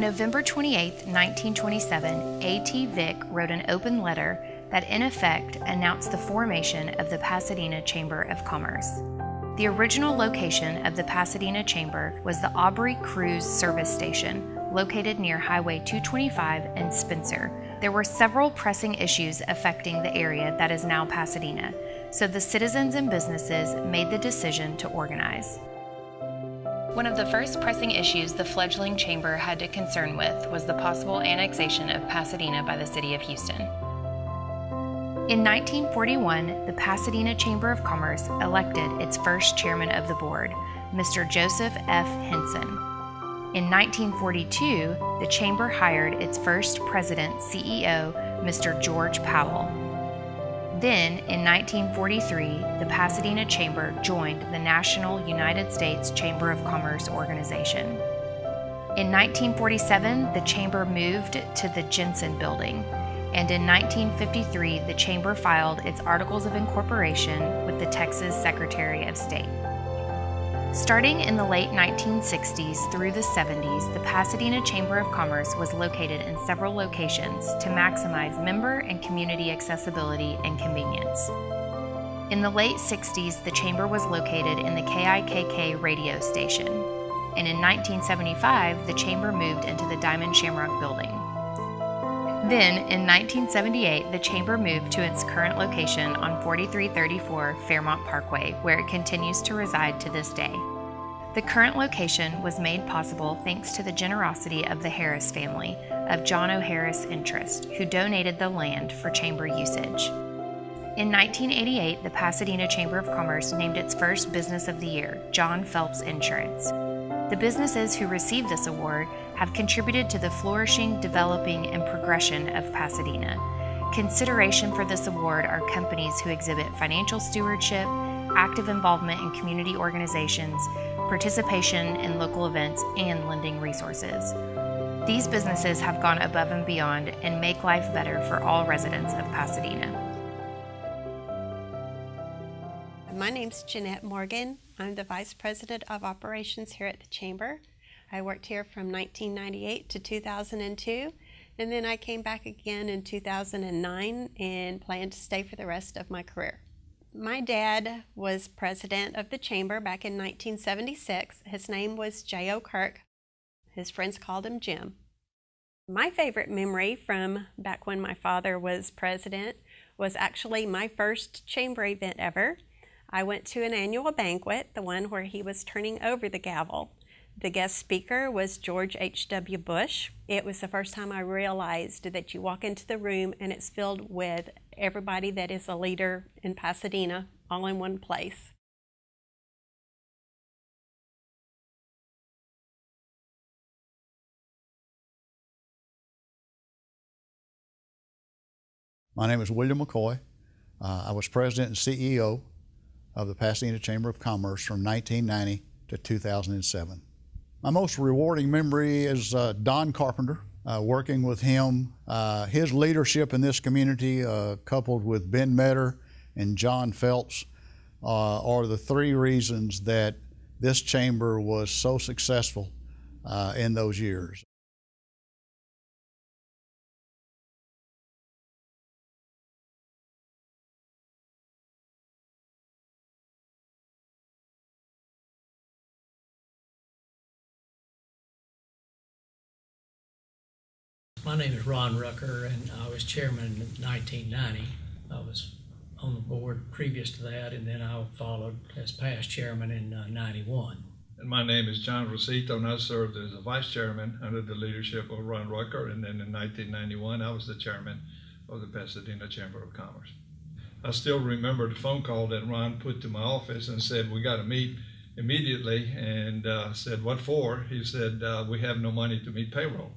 November 28, 1927, A.T. Vick wrote an open letter that in effect announced the formation of the Pasadena Chamber of Commerce. The original location of the Pasadena Chamber was the Aubrey Cruise Service Station, located near Highway 225 and Spencer. There were several pressing issues affecting the area that is now Pasadena, so the citizens and businesses made the decision to organize. One of the first pressing issues the fledgling chamber had to concern with was the possible annexation of Pasadena by the city of Houston. In 1941, the Pasadena Chamber of Commerce elected its first chairman of the board, Mr. Joseph F. Henson. In 1942, the chamber hired its first president-CEO, Mr. George Powell. Then, in 1943, the Pasadena Chamber joined the National United States Chamber of Commerce organization. In 1947, the chamber moved to the Jensen Building, and in 1953, the chamber filed its Articles of Incorporation with the Texas Secretary of State. Starting in the late 1960s through the 70s, the Pasadena Chamber of Commerce was located in several locations to maximize member and community accessibility and convenience. In the late 60s, the chamber was located in the KIKK radio station, and in 1975, the chamber moved into the Diamond Shamrock building. Then, in 1978, the chamber moved to its current location on 4334 Fairmont Parkway, where it continues to reside to this day. The current location was made possible thanks to the generosity of the Harris family of John O. Harris Interest, who donated the land for chamber usage. In 1988, the Pasadena Chamber of Commerce named its first Business of the Year, John Phelps Insurance. The businesses who received this award have contributed to the flourishing, developing, and progression of Pasadena. Consideration for this award are companies who exhibit financial stewardship, active involvement in community organizations, participation in local events, and lending resources. These businesses have gone above and beyond and make life better for all residents of Pasadena. My name's Jeanette Morgan. I'm the Vice President of Operations here at the Chamber. I worked here from 1998 to 2002, and then I came back again in 2009 and plan to stay for the rest of my career. My dad was president of the Chamber back in 1976. His name was J.O. Kirk. His friends called him Jim. My favorite memory from back when my father was president was actually my first Chamber event ever. I went to an annual banquet, the one where he was turning over the gavel. The guest speaker was George H.W. Bush. It was the first time I realized that you walk into the room and it's filled with everybody that is a leader in Pasadena, all in one place. My name is William McCoy. I was president and CEO of the Pasadena Chamber of Commerce from 1990 to 2007. My most rewarding memory is Don Carpenter. Working with him, his leadership in this community, coupled with Ben Metter and John Phelps, are the three reasons that this chamber was so successful in those years. My name is Ron Rucker, and I was chairman in 1990. I was on the board previous to that, and then I followed as past chairman in 91. And my name is John Rosito, and I served as a vice chairman under the leadership of Ron Rucker, and then in 1991 I was the chairman of the Pasadena Chamber of Commerce. I still remember the phone call that Ron put to my office and said, "We got to meet immediately," and said, "What for?" He said, "We have no money to meet payroll."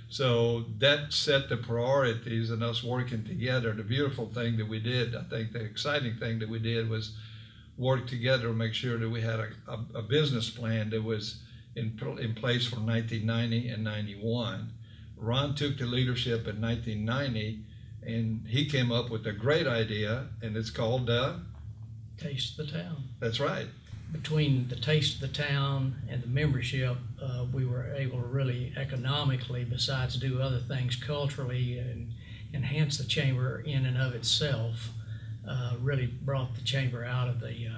So that set the priorities and us working together. The beautiful thing that we did, I think the exciting thing that we did was work together to make sure that we had a business plan that was in place for 1990 and 91. Ron took the leadership in 1990 and he came up with a great idea, and it's called Taste the Town. That's right. between the taste of the town and the membership, we were able to really economically, besides do other things culturally and enhance the chamber in and of itself, really brought the chamber out of the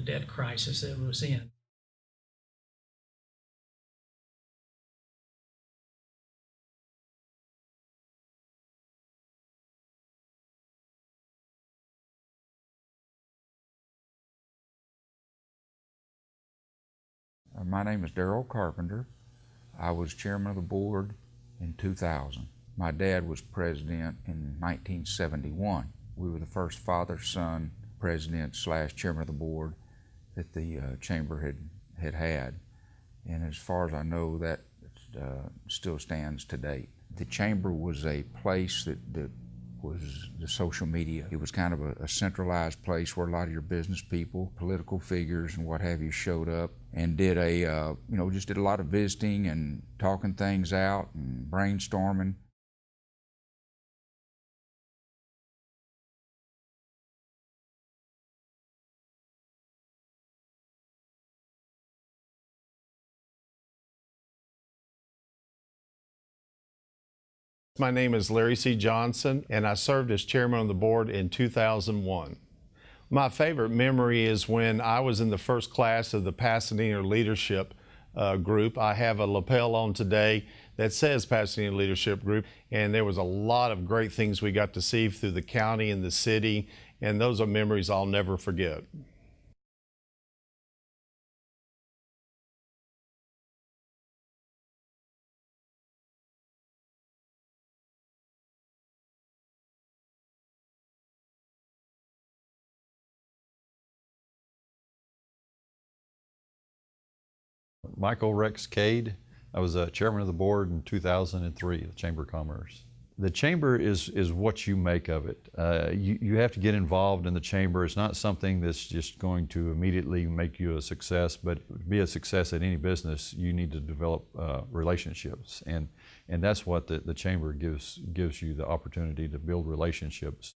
debt crisis that it was in. My name is Darrell Carpenter. I was chairman of the board in 2000. My dad was president in 1971. We were the first father-son president / chairman of the board that the chamber had. And as far as I know, that still stands to date. The chamber was a place that was the social media. It was kind of a centralized place where a lot of your business people, political figures and what have you showed up and did just did a lot of visiting and talking things out and brainstorming. My name is Larry C. Johnson, and I served as chairman on the board in 2001. My favorite memory is when I was in the first class of the Pasadena Leadership Group. I have a lapel on today that says Pasadena Leadership Group, and there was a lot of great things we got to see through the county and the city, and those are memories I'll never forget. Michael Rex Cade. I was chairman of the board in 2003 at the Chamber of Commerce. The chamber is what you make of it. You have to get involved in the chamber. It's not something that's just going to immediately make you a success, but to be a success at any business, you need to develop relationships. And that's what the chamber gives you the opportunity to build relationships.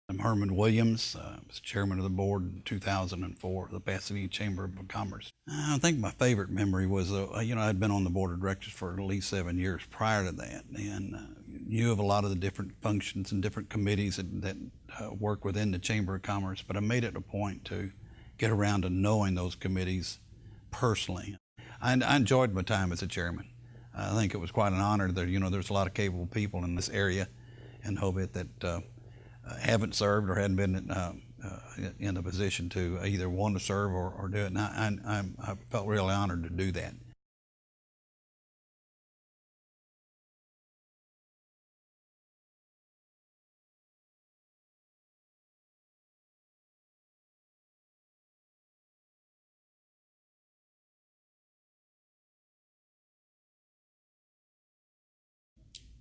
I'm Herman Williams. I was chairman of the board in 2004 of the Pasadena Chamber of Commerce. I think my favorite memory was, I'd been on the board of directors for at least 7 years prior to that, and knew of a lot of the different functions and different committees that work within the Chamber of Commerce, but I made it a point to get around to knowing those committees personally. I enjoyed my time as a chairman. I think it was quite an honor that, there's a lot of capable people in this area in Hobbit that haven't served or hadn't been in a position to either want to serve or do it. And I felt really honored to do that.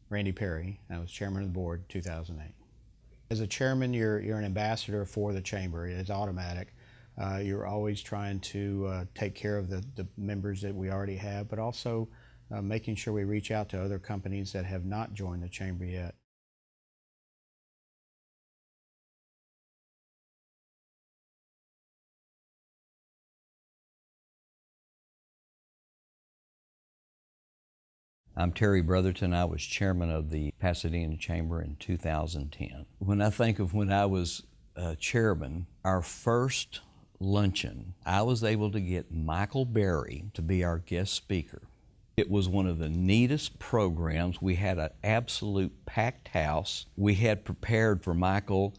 Randy Perry. I was chairman of the board 2008. As a chairman, you're an ambassador for the chamber. It's automatic. You're always trying to take care of the members that we already have, but also making sure we reach out to other companies that have not joined the chamber yet. I'm Terry Brotherton. I was chairman of the Pasadena Chamber in 2010. When I think of when I was chairman, our first luncheon, I was able to get Michael Berry to be our guest speaker. It was one of the neatest programs. We had an absolute packed house. We had prepared for Michael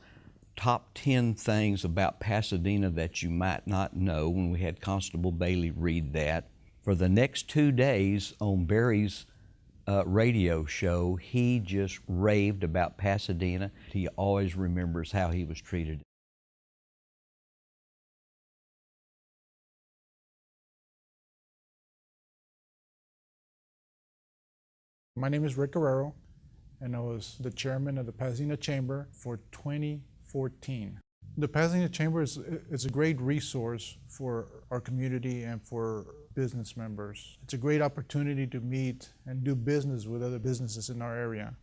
top 10 things about Pasadena that you might not know when we had Constable Bailey read that. For the next 2 days on Berry's radio show, he just raved about Pasadena. He always remembers how he was treated. My name is Rick Guerrero, and I was the chairman of the Pasadena Chamber for 25 2014. The Pasadena Chamber is a great resource for our community and for business members. It's a great opportunity to meet and do business with other businesses in our area.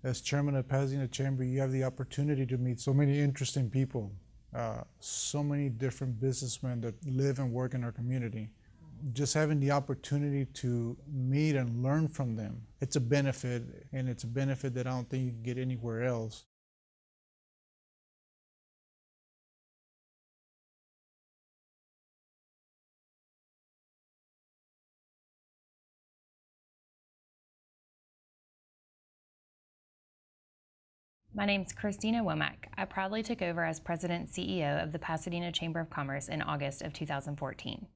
As chairman of Pasadena Chamber, you have the opportunity to meet so many interesting people, so many different businessmen that live and work in our community. Just having the opportunity to meet and learn from them, it's a benefit, and it's a benefit that I don't think you can get anywhere else. My name's Christina Womack. I proudly took over as President and CEO of the Pasadena Chamber of Commerce in August of 2014.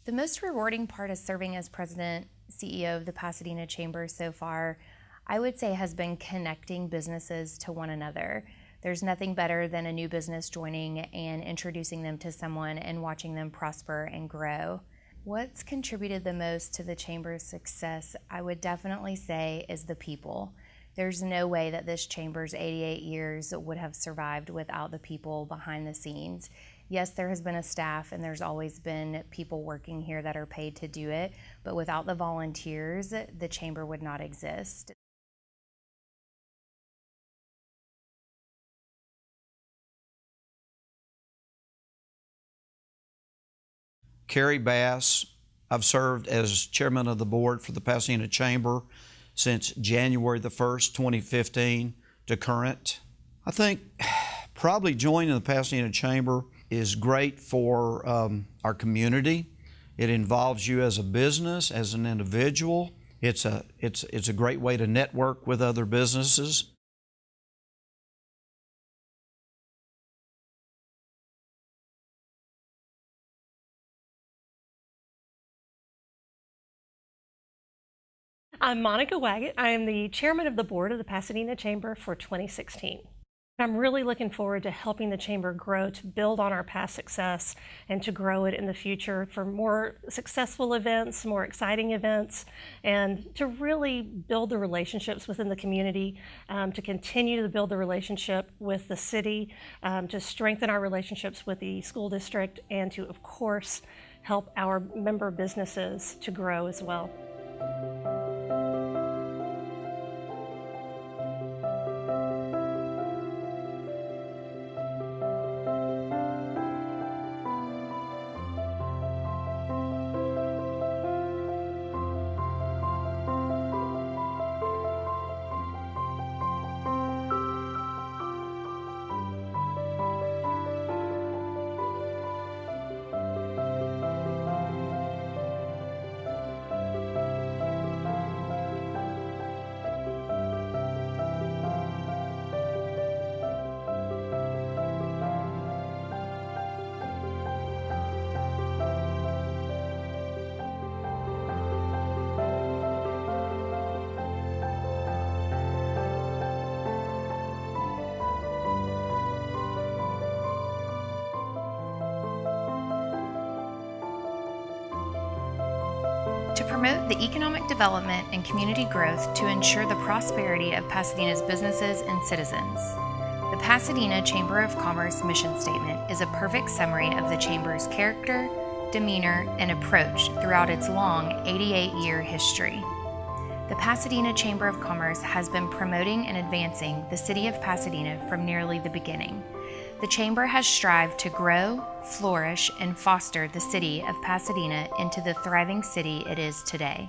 The most rewarding part of serving as President CEO of the Pasadena Chamber so far, I would say, has been connecting businesses to one another. There's nothing better than a new business joining and introducing them to someone and watching them prosper and grow. What's contributed the most to the Chamber's success, I would definitely say, is the people. There's no way that this Chamber's 88 years would have survived without the people behind the scenes. Yes, there has been a staff and there's always been people working here that are paid to do it, but without the volunteers, the Chamber would not exist. Carrie Bass. I've served as chairman of the board for the Pasadena Chamber since January the 1st, 2015 to current. I think probably joining the Pasadena Chamber is great for our community. It involves you as a business, as an individual. It's a great way to network with other businesses. I'm Monica Waggett. I am the chairman of the board of the Pasadena Chamber for 2016. I'm really looking forward to helping the Chamber grow, to build on our past success, and to grow it in the future for more successful events, more exciting events, and to really build the relationships within the community, to continue to build the relationship with the city, to strengthen our relationships with the school district, and to, of course, help our member businesses to grow as well. To promote the economic development and community growth to ensure the prosperity of Pasadena's businesses and citizens. The Pasadena Chamber of Commerce mission statement is a perfect summary of the Chamber's character, demeanor, and approach throughout its long 88-year history. The Pasadena Chamber of Commerce has been promoting and advancing the city of Pasadena from nearly the beginning. The Chamber has strived to grow, flourish, and foster the city of Pasadena into the thriving city it is today.